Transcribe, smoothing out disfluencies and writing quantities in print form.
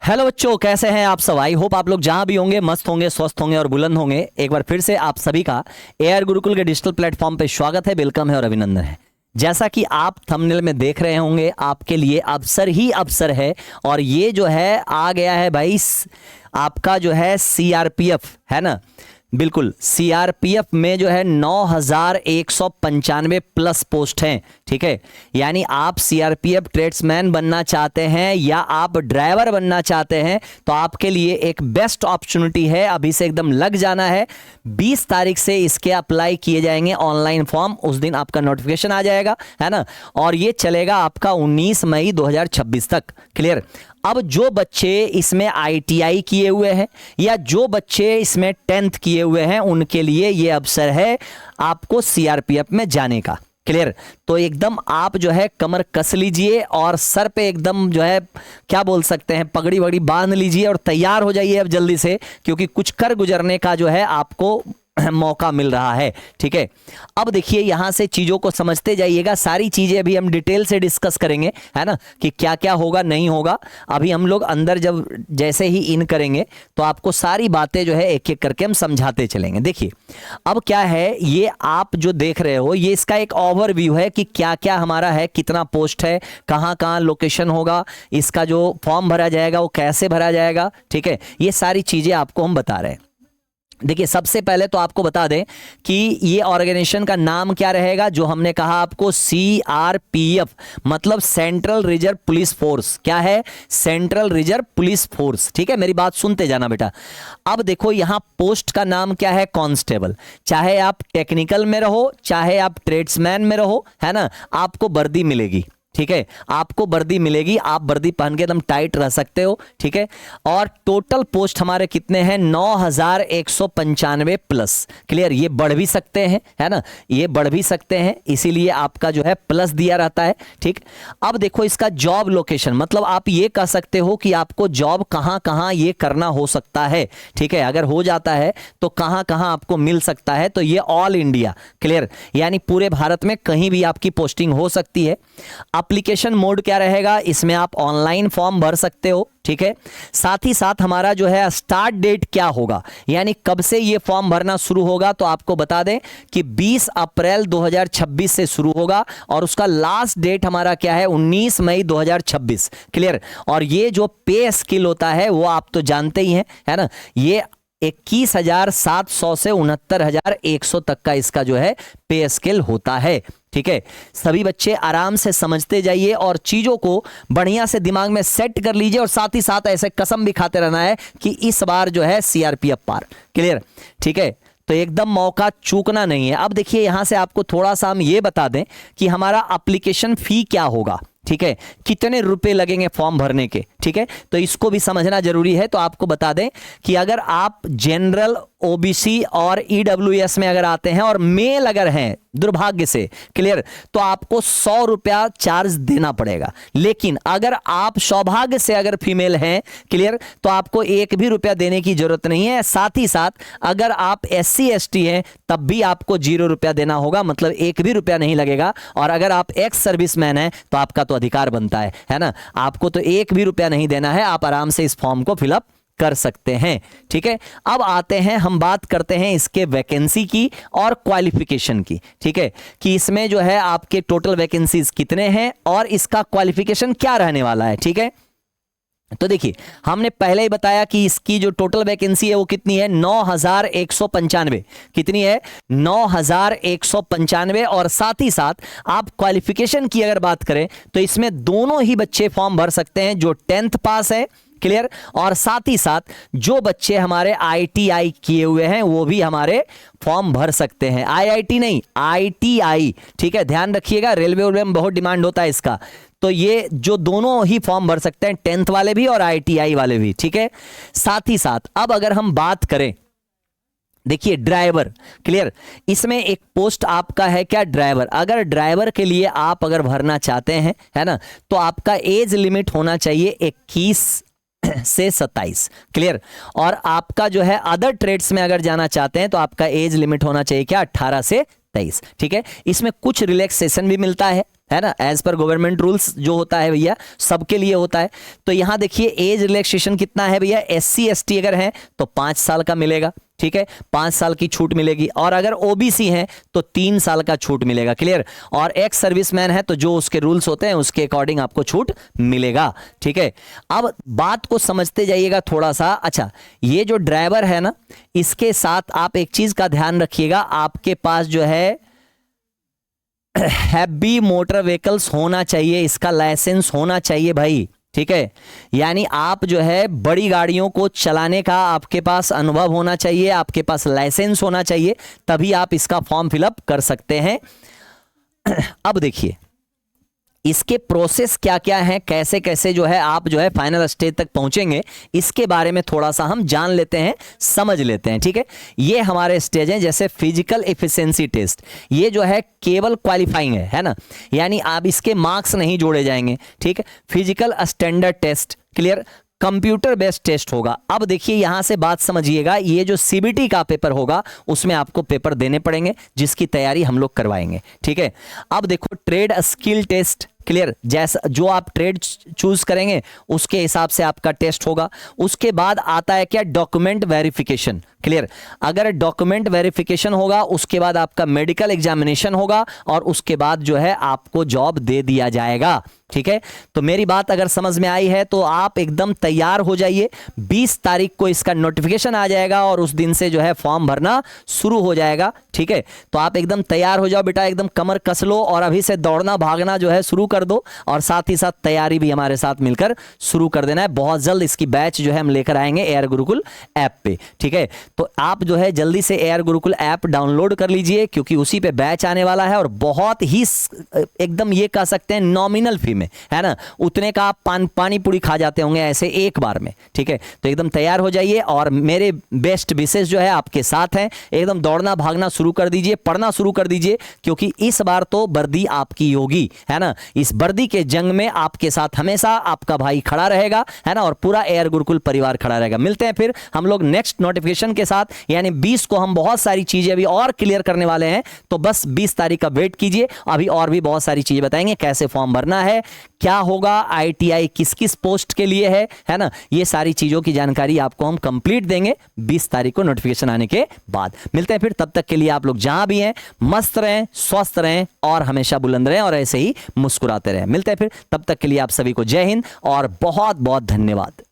Hello बच्चों, कैसे हैं आप सब। आई होप आप लोग जहां भी होंगे मस्त होंगे, स्वस्थ होंगे और बुलंद होंगे। एक बार फिर से आप सभी का एआर गुरुकुल के डिजिटल प्लेटफॉर्म पे स्वागत है, वेलकम है और अभिनंदन है। जैसा कि आप थंबनेल में देख रहे होंगे, आपके लिए अवसर ही अवसर है। और ये जो है आ गया है भाई, आपका जो है सीआरपीएफ है ना, बिल्कुल सीआरपीएफ में जो है 9195 प्लस पोस्ट हैं। ठीक है, यानी आप सीआरपीएफ ट्रेड्समैन बनना चाहते हैं या आप ड्राइवर बनना चाहते हैं तो आपके लिए एक बेस्ट अपॉर्चुनिटी है। अभी से एकदम लग जाना है। 20 तारीख से इसके अप्लाई किए जाएंगे ऑनलाइन फॉर्म, उस दिन आपका नोटिफिकेशन आ जाएगा, है ना। और ये चलेगा आपका 19 मई 2026 तक। क्लियर। अब जो बच्चे इसमें आईटीआई किए हुए हैं या जो बच्चे इसमें 10th किए हुए हैं, उनके लिए ये अवसर है आपको सीआरपीएफ में जाने का। क्लियर। तो एकदम आप जो है कमर कस लीजिए और सर पे एकदम जो है क्या बोल सकते हैं, पगड़ी वगड़ी बांध लीजिए और तैयार हो जाइए अब जल्दी से, क्योंकि कुछ कर गुजरने का जो है आपको मौका मिल रहा है। ठीक है, अब देखिए यहां से चीजों को समझते जाइएगा। सारी चीजें अभी हम डिटेल से डिस्कस करेंगे, है ना, कि क्या क्या होगा नहीं होगा। अभी हम लोग अंदर जब जैसे ही इन करेंगे तो आपको सारी बातें जो है एक एक करके हम समझाते चलेंगे। देखिए अब क्या है, ये आप जो देख रहे हो ये इसका एक ओवरव्यू है कि क्या क्या हमारा है, कितना पोस्ट है, कहां कहां लोकेशन होगा, इसका जो फॉर्म भरा जाएगा वो कैसे भरा जाएगा। ठीक है, ये सारी चीजें आपको हम बता रहे हैं। देखिए सबसे पहले तो आपको बता दें कि ये ऑर्गेनाइजेशन का नाम क्या रहेगा। जो हमने कहा आपको सीआरपीएफ मतलब सेंट्रल रिजर्व पुलिस फोर्स। क्या है? Central reserve police force. ठीक है, मेरी बात सुनते जाना बेटा। अब देखो यहां पोस्ट का नाम क्या है, कांस्टेबल। चाहे आप टेक्निकल में रहो, चाहे आप ट्रेड्समैन में रहो, है ना, आपको वर्दी मिलेगी। ठीक है, आपको वर्दी मिलेगी, आप वर्दी पहन के एकदम टाइट रह सकते हो। ठीक है, और टोटल पोस्ट हमारे कितने हैं, 9195 प्लस। क्लियर, ये बढ़ भी सकते हैं, है ना, ये बढ़ भी सकते हैं, इसीलिए आपका जो है प्लस दिया रहता है। ठीक, अब देखो इसका जॉब लोकेशन, मतलब आप ये कह सकते हो कि आपको जॉब कहां कहां ये करना हो सकता है। ठीक है, अगर हो जाता है तो कहां कहां आपको मिल सकता है, तो ये ऑल इंडिया। क्लियर, यानी पूरे भारत में कहीं भी आपकी पोस्टिंग हो सकती है। एप्लीकेशन मोड क्या रहेगा, इसमें आप ऑनलाइन फॉर्म भर सकते हो। ठीक है, साथ ही साथ हमारा जो है स्टार्ट डेट क्या होगा, यानी कब से ये फॉर्म भरना शुरू होगा, तो आपको बता दें कि 20 अप्रैल 2026 से शुरू होगा और उसका लास्ट डेट हमारा क्या है, 19 मई 2026। क्लियर, और ये जो पे स्किल होता है वो आप तो जानते ही हैं, है ना, ये 21,700 से 69,100 तक का इसका जो है पे स्केल होता है। ठीक है, सभी बच्चे आराम से समझते जाइए और चीजों को बढ़िया से दिमाग में सेट कर लीजिए और साथ ही साथ ऐसे कसम भी खाते रहना है कि इस बार जो है सीआरपीएफ पार। क्लियर, ठीक है, तो एकदम मौका चूकना नहीं है। अब देखिए यहां से आपको थोड़ा सा हम ये बता दें कि हमारा एप्लीकेशन फी क्या होगा। ठीक है, कितने रुपए लगेंगे फॉर्म भरने के। ठीक है, तो इसको भी समझना जरूरी है। तो आपको बता दें कि अगर आप जनरल, ओबीसी और ईडब्ल्यूएस में अगर आते हैं और मेल अगर हैं दुर्भाग्य से, क्लियर, तो आपको 100 रुपया चार्ज देना पड़ेगा। लेकिन अगर आप सौभाग्य से अगर फीमेल हैं, क्लियर, तो आपको एक भी रुपया देने की जरूरत नहीं है। साथ ही साथ अगर आप SC ST हैं तब भी आपको 0 रुपया देना होगा, मतलब एक भी रुपया नहीं लगेगा। और अगर आप एक्स सर्विसमैन हैं तो आपका तो अधिकार बनता है ना, आपको तो एक भी रुपया नहीं देना है, आप आराम से इस फॉर्म को फिलअप कर सकते हैं। ठीक है, अब आते हैं हम बात करते हैं इसके वैकेंसी की और क्वालिफिकेशन की। ठीक है, कि इसमें जो है आपके टोटल वैकेंसीज कितने हैं और इसका क्वालिफिकेशन क्या रहने वाला है। ठीक है, तो देखिए हमने पहले ही बताया कि इसकी जो टोटल वैकेंसी है वो कितनी है, 9195। कितनी है, 9195। और साथ ही साथ आप क्वालिफिकेशन की अगर बात करें तो इसमें दोनों ही बच्चे फॉर्म भर सकते हैं, जो 10th पास है। क्लियर, और साथ ही साथ जो बच्चे हमारे आईटीआई किए हुए हैं वो भी हमारे फॉर्म भर सकते हैं। आईआईटी नहीं, आईटीआई। ठीक है, ध्यान रखिएगा, रेलवे में बहुत डिमांड होता है इसका। तो ये जो दोनों ही फॉर्म भर सकते हैं, 10th वाले भी और आईटीआई वाले भी। ठीक है, साथ ही साथ अब अगर हम बात करें, देखिए ड्राइवर। क्लियर, इसमें एक पोस्ट आपका है क्या, ड्राइवर। अगर ड्राइवर के लिए आप अगर भरना चाहते हैं, है ना, तो आपका एज लिमिट होना चाहिए 21 से 27। क्लियर, और आपका जो है अदर ट्रेड्स में अगर जाना चाहते हैं तो आपका एज लिमिट होना चाहिए क्या, 18 से 23। ठीक है, इसमें कुछ रिलैक्सेशन भी मिलता है। है ना, एज पर गवर्नमेंट रूल्स जो होता है भैया सबके लिए होता है। तो यहां देखिए एज रिलैक्सेशन कितना है भैया, SC ST अगर है तो 5 साल का मिलेगा, ठीक है, 5 साल की छूट मिलेगी। और अगर ओबीसी है तो 3 साल का छूट मिलेगा, क्लियर। और एक्स सर्विसमैन है तो जो उसके रूल्स होते हैं उसके अकॉर्डिंग आपको छूट मिलेगा, ठीक है। अब बात को समझते जाइएगा थोड़ा सा। अच्छा, ये जो ड्राइवर है ना, इसके साथ आप एक चीज का ध्यान रखिएगा, आपके पास जो है हैवी मोटर व्हीकल्स होना चाहिए, इसका लाइसेंस होना चाहिए भाई, ठीक है। यानी आप जो है बड़ी गाड़ियों को चलाने का आपके पास अनुभव होना चाहिए, आपके पास लाइसेंस होना चाहिए, तभी आप इसका फॉर्म फिलअप कर सकते हैं। अब देखिए इसके प्रोसेस क्या क्या है, कैसे कैसे जो है आप जो है फाइनल स्टेज तक पहुंचेंगे, इसके बारे में थोड़ा सा हम जान लेते हैं, समझ लेते हैं, ठीक है। ये हमारे स्टेज हैं, जैसे फिजिकल एफिशिएंसी टेस्ट, ये जो है केवल क्वालिफाइंग है ना, यानी आप इसके मार्क्स नहीं जोड़े जाएंगे, ठीक है। Physical standard test, clear, computer based test होगा। अब देखिए यहां से बात समझिएगा, ये जो CBT का पेपर होगा उसमें आपको पेपर देने पड़ेंगे, जिसकी तैयारी हम लोग करवाएंगे, ठीक है। अब देखो ट्रेड स्किल टेस्ट, क्लियर, जैसा जो आप ट्रेड चूज करेंगे उसके हिसाब से आपका टेस्ट होगा। उसके बाद आता है क्या, डॉक्यूमेंट वेरिफिकेशन, क्लियर। अगर डॉक्यूमेंट वेरिफिकेशन होगा उसके बाद आपका मेडिकल एग्जामिनेशन होगा और उसके बाद जो है आपको जॉब दे दिया जाएगा, ठीक है। तो मेरी बात अगर समझ में आई है तो आप एकदम तैयार हो जाइए। 20 तारीख को इसका नोटिफिकेशन आ जाएगा और उस दिन से जो है फॉर्म भरना शुरू हो जाएगा, ठीक है। तो आप एकदम तैयार हो जाओ बेटा, एकदम कमर कस लो और अभी से दौड़ना भागना जो है शुरू कर दो, और साथ ही साथ तैयारी भी हमारे साथ मिलकर शुरू कर देना है। बहुत जल्द इसकी बैच जो है हम लेकर आएंगे एयर गुरुकुल ऐप पे, ठीक है। तो आप जो है जल्दी से एयर गुरुकुल ऐप डाउनलोड कर लीजिए, क्योंकि उसी पे बैच आने वाला है और बहुत ही एकदम ये कह सकते हैं नॉमिनल फी में, है ना, उतने का आप पानी पूरी खा जाते होंगे ऐसे एक बार में, ठीक है। तो एकदम तैयार हो जाइए और मेरे बेस्ट विशेष जो है आपके साथ हैं। एकदम दौड़ना भागना शुरू कर दीजिए, पढ़ना शुरू कर दीजिए, क्योंकि इस बार तो वर्दी आपकी होगी, है ना। इस वर्दी के जंग में आपके साथ हमेशा आपका भाई खड़ा रहेगा, है ना, और पूरा एयर गुरुकुल परिवार खड़ा रहेगा। मिलते हैं फिर हम लोग नेक्स्ट नोटिफिकेशन के साथ, यानी 20 को हम बहुत सारी चीजें अभी और क्लियर करने वाले हैं, तो बस 20 तारीख का वेट कीजिए। अभी और भी बहुत सारी चीजें बताएंगे, कैसे फॉर्म भरना है, क्या होगा, ITI किस किस पोस्ट के लिए है ना, ये सारी चीजों की जानकारी आपको हम कंप्लीट देंगे 20 तारीख को नोटिफिकेशन आने के बाद। मिलते हैं फिर, तब तक के लिए आप लोग जहां भी हैं मस्त रहें, स्वस्थ रहें और हमेशा बुलंद रहें और ऐसे ही मुस्कुराते रहें। मिलते हैं फिर, तब तक के लिए आप सभी को जय हिंद और बहुत बहुत धन्यवाद।